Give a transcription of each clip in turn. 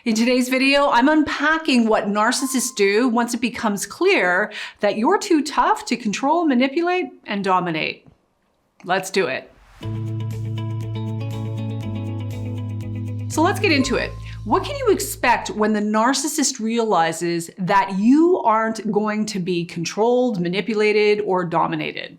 In today's video, I'm unpacking what narcissists do once it becomes clear that you're too tough to control, manipulate, and dominate. Let's do it. So let's get into it. What can you expect when the narcissist realizes that you aren't going to be controlled, manipulated, or dominated?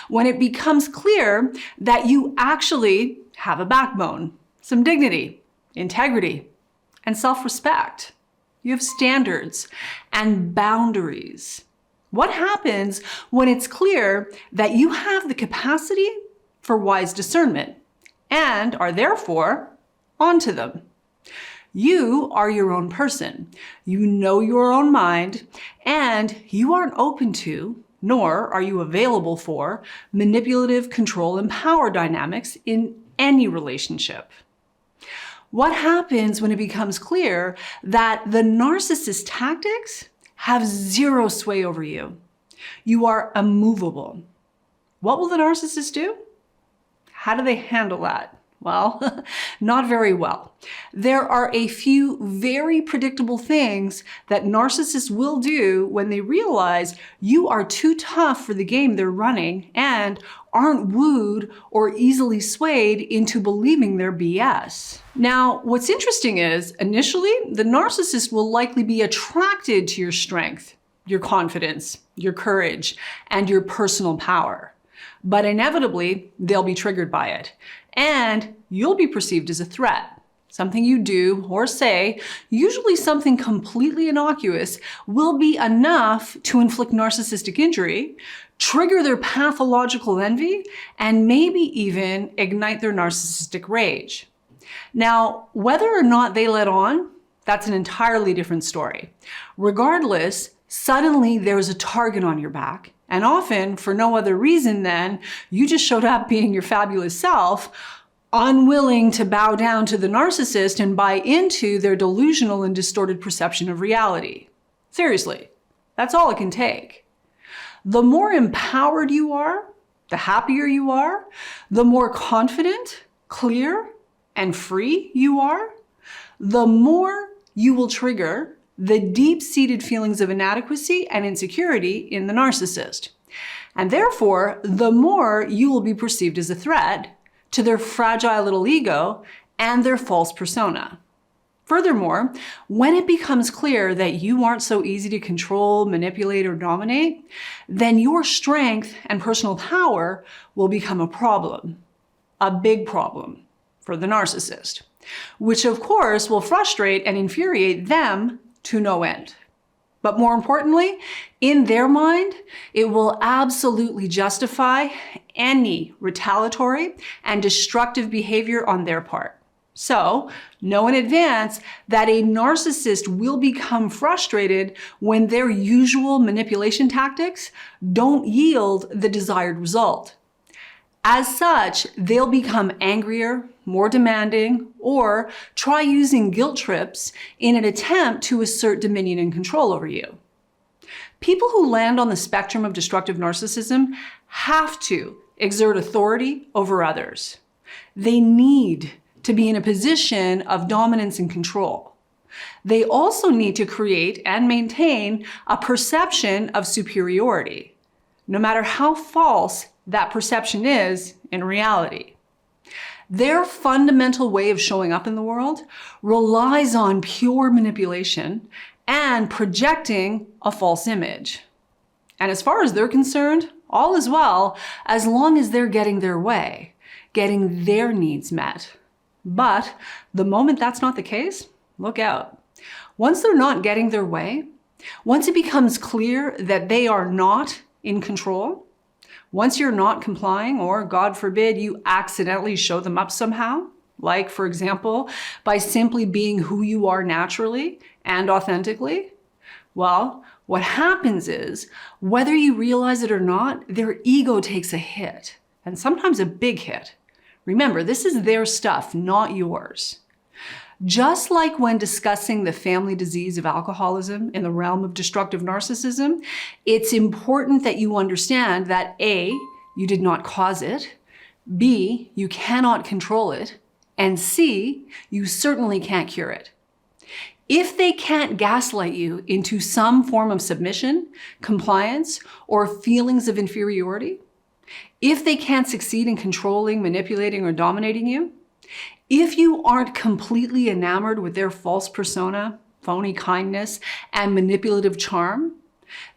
When it becomes clear that you actually have a backbone, some dignity, integrity, and self-respect. You have standards and boundaries. What happens when it's clear that you have the capacity for wise discernment and are therefore onto them? You are your own person. You know your own mind, and you aren't open to, nor are you available for, manipulative control and power dynamics in any relationship. What happens when it becomes clear that the narcissist tactics have zero sway over you? You are immovable. What will the narcissist do? How do they handle that? Well, not very well. There are a few very predictable things that narcissists will do when they realize you are too tough for the game they're running and aren't wooed or easily swayed into believing their BS. Now, what's interesting is, initially, the narcissist will likely be attracted to your strength, your confidence, your courage, and your personal power. But inevitably, they'll be triggered by it. And you'll be perceived as a threat. Something you do or say, usually something completely innocuous, will be enough to inflict narcissistic injury, trigger their pathological envy, and maybe even ignite their narcissistic rage. Now, whether or not they let on, that's an entirely different story. Regardless, suddenly there's a target on your back. And often, for no other reason than you just showed up being your fabulous self, unwilling to bow down to the narcissist and buy into their delusional and distorted perception of reality. Seriously, that's all it can take. The more empowered you are, the happier you are, the more confident, clear, and free you are, the more you will trigger the deep-seated feelings of inadequacy and insecurity in the narcissist. And therefore, the more you will be perceived as a threat to their fragile little ego and their false persona. Furthermore, when it becomes clear that you aren't so easy to control, manipulate, or dominate, then your strength and personal power will become a problem, a big problem for the narcissist, which of course will frustrate and infuriate them to no end. But more importantly, in their mind, it will absolutely justify any retaliatory and destructive behavior on their part. So, know in advance that a narcissist will become frustrated when their usual manipulation tactics don't yield the desired result. As such, they'll become angrier, more demanding, or try using guilt trips in an attempt to assert dominion and control over you. People who land on the spectrum of destructive narcissism have to exert authority over others. They need to be in a position of dominance and control. They also need to create and maintain a perception of superiority, no matter how false that perception is in reality. Their fundamental way of showing up in the world relies on pure manipulation and projecting a false image. And as far as they're concerned, all is well as long as they're getting their way, getting their needs met. But the moment that's not the case, look out. Once they're not getting their way, once it becomes clear that they are not in control, once you're not complying, or God forbid, you accidentally show them up somehow, like, for example, by simply being who you are naturally and authentically, well, what happens is, whether you realize it or not, their ego takes a hit, and sometimes a big hit. Remember, this is their stuff, not yours. Just like when discussing the family disease of alcoholism in the realm of destructive narcissism, it's important that you understand that A, you did not cause it, B, you cannot control it, and C, you certainly can't cure it. If they can't gaslight you into some form of submission, compliance, or feelings of inferiority, if they can't succeed in controlling, manipulating, or dominating you, if you aren't completely enamored with their false persona, phony kindness, and manipulative charm,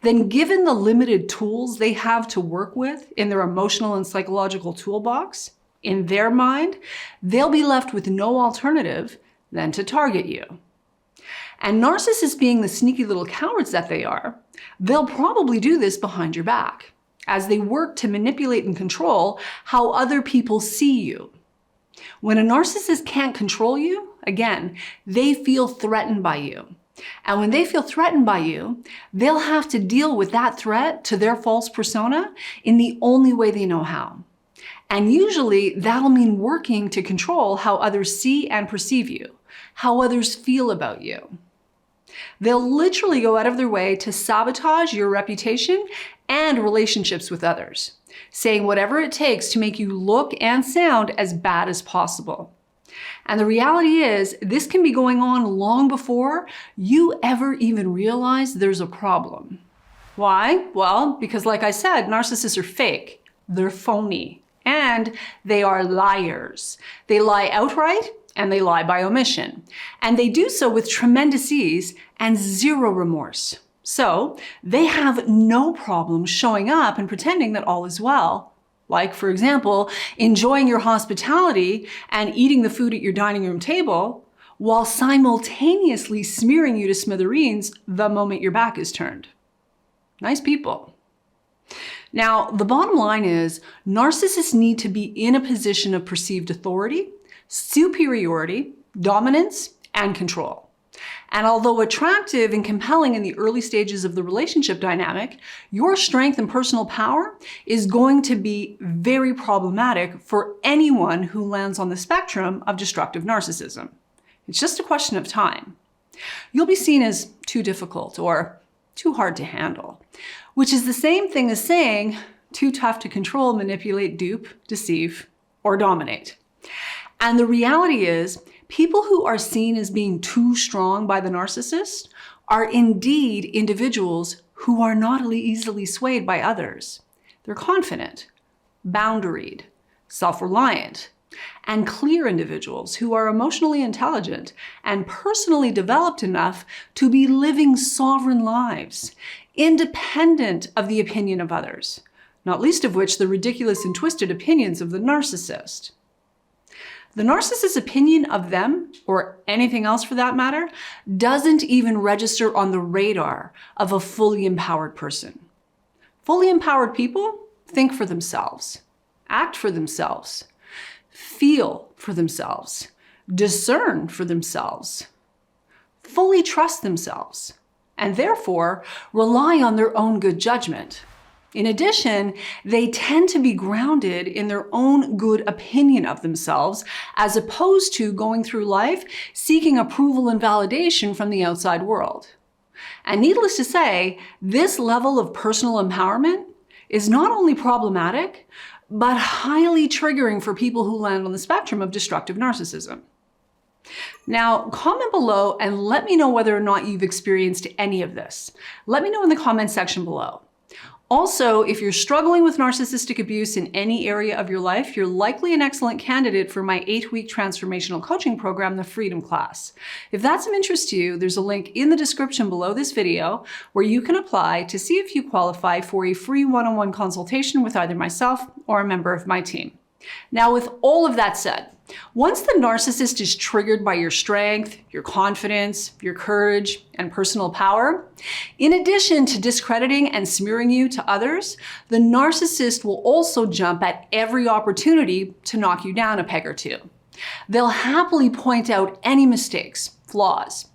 then given the limited tools they have to work with in their emotional and psychological toolbox, in their mind, they'll be left with no alternative than to target you. And narcissists, being the sneaky little cowards that they are, they'll probably do this behind your back as they work to manipulate and control how other people see you. When a narcissist can't control you, again, they feel threatened by you. And when they feel threatened by you, they'll have to deal with that threat to their false persona in the only way they know how. And usually that'll mean working to control how others see and perceive you, how others feel about you. They'll literally go out of their way to sabotage your reputation and relationships with others, saying whatever it takes to make you look and sound as bad as possible. And the reality is, this can be going on long before you ever even realize there's a problem. Why? Well, because like I said, narcissists are fake, they're phony, and they are liars. They lie outright and they lie by omission. And they do so with tremendous ease and zero remorse. So they have no problem showing up and pretending that all is well. Like, for example, enjoying your hospitality and eating the food at your dining room table while simultaneously smearing you to smithereens the moment your back is turned. Nice people. Now, the bottom line is narcissists need to be in a position of perceived authority, superiority, dominance, and control. And although attractive and compelling in the early stages of the relationship dynamic, your strength and personal power is going to be very problematic for anyone who lands on the spectrum of destructive narcissism. It's just a question of time. You'll be seen as too difficult or too hard to handle, which is the same thing as saying too tough to control, manipulate, dupe, deceive, or dominate. And the reality is, people who are seen as being too strong by the narcissist are indeed individuals who are not easily swayed by others. They're confident, boundaried, self-reliant, and clear individuals who are emotionally intelligent and personally developed enough to be living sovereign lives, independent of the opinion of others, not least of which the ridiculous and twisted opinions of the narcissist. The narcissist's opinion of them, or anything else for that matter, doesn't even register on the radar of a fully empowered person. Fully empowered people think for themselves, act for themselves, feel for themselves, discern for themselves, fully trust themselves, and therefore rely on their own good judgment. In addition, they tend to be grounded in their own good opinion of themselves, as opposed to going through life seeking approval and validation from the outside world. And needless to say, this level of personal empowerment is not only problematic, but highly triggering for people who land on the spectrum of destructive narcissism. Now, comment below and let me know whether or not you've experienced any of this. Let me know in the comment section below. Also, if you're struggling with narcissistic abuse in any area of your life, you're likely an excellent candidate for my 8-week transformational coaching program, the Freedom Class. If that's of interest to you, there's a link in the description below this video where you can apply to see if you qualify for a free one-on-one consultation with either myself or a member of my team. Now, with all of that said, once the narcissist is triggered by your strength, your confidence, your courage, and personal power, in addition to discrediting and smearing you to others, the narcissist will also jump at every opportunity to knock you down a peg or two. They'll happily point out any mistakes, flaws,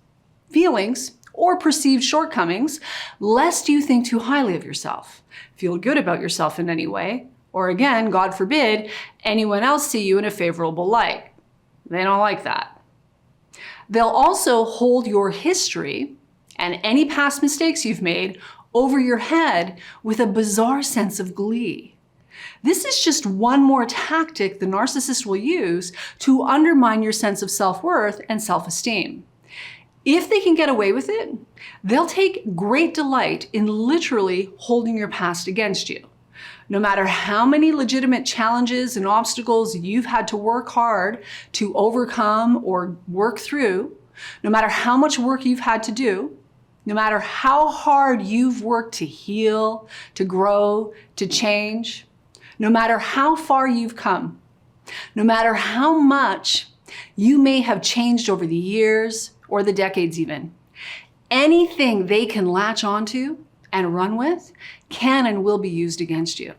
feelings, or perceived shortcomings, lest you think too highly of yourself, feel good about yourself in any way, or again, God forbid, anyone else see you in a favorable light. They don't like that. They'll also hold your history and any past mistakes you've made over your head with a bizarre sense of glee. This is just one more tactic the narcissist will use to undermine your sense of self-worth and self-esteem. If they can get away with it, they'll take great delight in literally holding your past against you. No matter how many legitimate challenges and obstacles you've had to work hard to overcome or work through, no matter how much work you've had to do, no matter how hard you've worked to heal, to grow, to change, no matter how far you've come, no matter how much you may have changed over the years or the decades even, anything they can latch onto and run with can and will be used against you.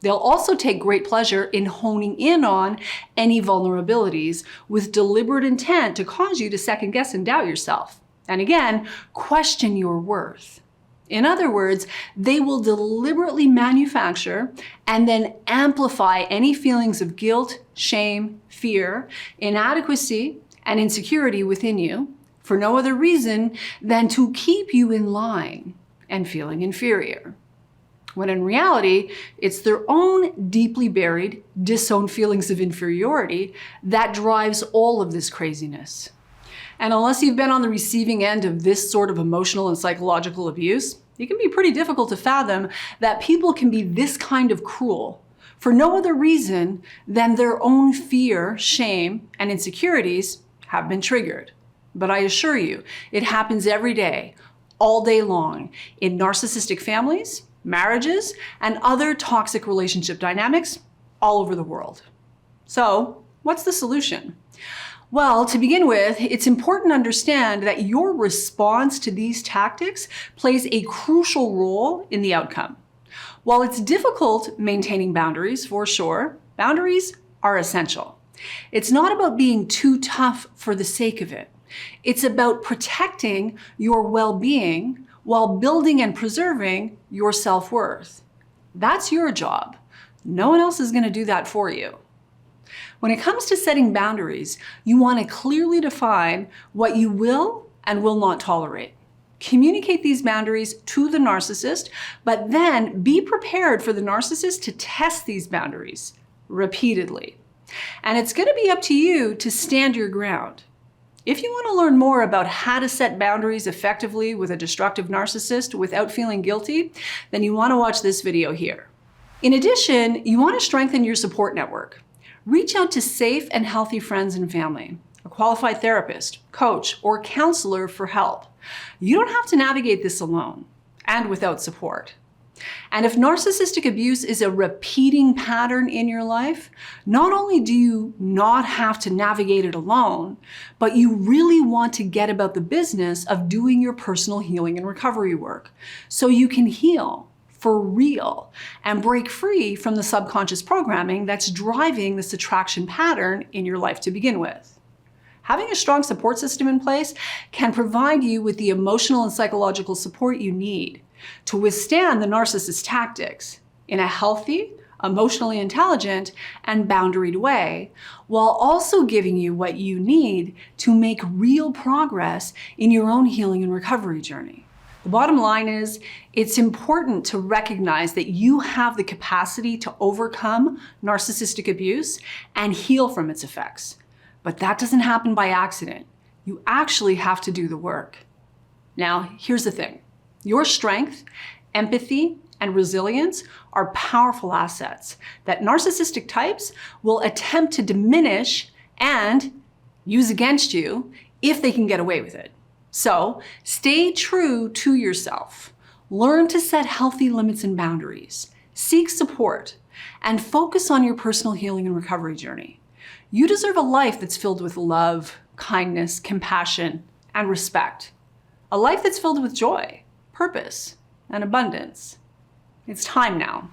They'll also take great pleasure in honing in on any vulnerabilities with deliberate intent to cause you to second guess and doubt yourself. And again, question your worth. In other words, they will deliberately manufacture and then amplify any feelings of guilt, shame, fear, inadequacy, and insecurity within you for no other reason than to keep you in line and feeling inferior. When in reality, it's their own deeply buried, disowned feelings of inferiority that drives all of this craziness. And unless you've been on the receiving end of this sort of emotional and psychological abuse, it can be pretty difficult to fathom that people can be this kind of cruel for no other reason than their own fear, shame, and insecurities have been triggered. But I assure you, it happens every day, all day long, in narcissistic families, marriages, and other toxic relationship dynamics all over the world. So, what's the solution? Well, to begin with, it's important to understand that your response to these tactics plays a crucial role in the outcome. While it's difficult maintaining boundaries, for sure, boundaries are essential. It's not about being too tough for the sake of it. It's about protecting your well-being while building and preserving your self-worth. That's your job. No one else is going to do that for you. When it comes to setting boundaries, you want to clearly define what you will and will not tolerate. Communicate these boundaries to the narcissist, but then be prepared for the narcissist to test these boundaries repeatedly. And it's going to be up to you to stand your ground. If you want to learn more about how to set boundaries effectively with a destructive narcissist without feeling guilty, then you want to watch this video here. In addition, you want to strengthen your support network. Reach out to safe and healthy friends and family, a qualified therapist, coach, or counselor for help. You don't have to navigate this alone and without support. And if narcissistic abuse is a repeating pattern in your life, not only do you not have to navigate it alone, but you really want to get about the business of doing your personal healing and recovery work so you can heal for real and break free from the subconscious programming that's driving this attraction pattern in your life to begin with. Having a strong support system in place can provide you with the emotional and psychological support you need to withstand the narcissist tactics in a healthy, emotionally intelligent, and boundaried way, while also giving you what you need to make real progress in your own healing and recovery journey. The bottom line is, it's important to recognize that you have the capacity to overcome narcissistic abuse and heal from its effects. But that doesn't happen by accident. You actually have to do the work. Now, here's the thing. Your strength, empathy, and resilience are powerful assets that narcissistic types will attempt to diminish and use against you if they can get away with it. So, stay true to yourself. Learn to set healthy limits and boundaries. Seek support, and focus on your personal healing and recovery journey. You deserve a life that's filled with love, kindness, compassion, and respect. A life that's filled with joy, purpose, and abundance. It's time now.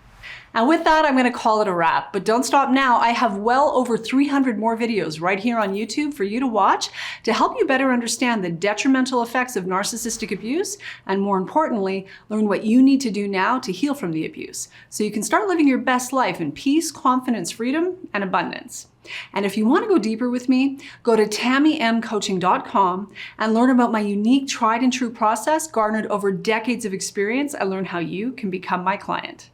And with that, I'm going to call it a wrap. But don't stop now. I have well over 300 more videos right here on YouTube for you to watch to help you better understand the detrimental effects of narcissistic abuse, and more importantly, learn what you need to do now to heal from the abuse so you can start living your best life in peace, confidence, freedom, and abundance. And if you want to go deeper with me, go to TamieMCoaching.com and learn about my unique tried and true process garnered over decades of experience. I learned how you can become my client.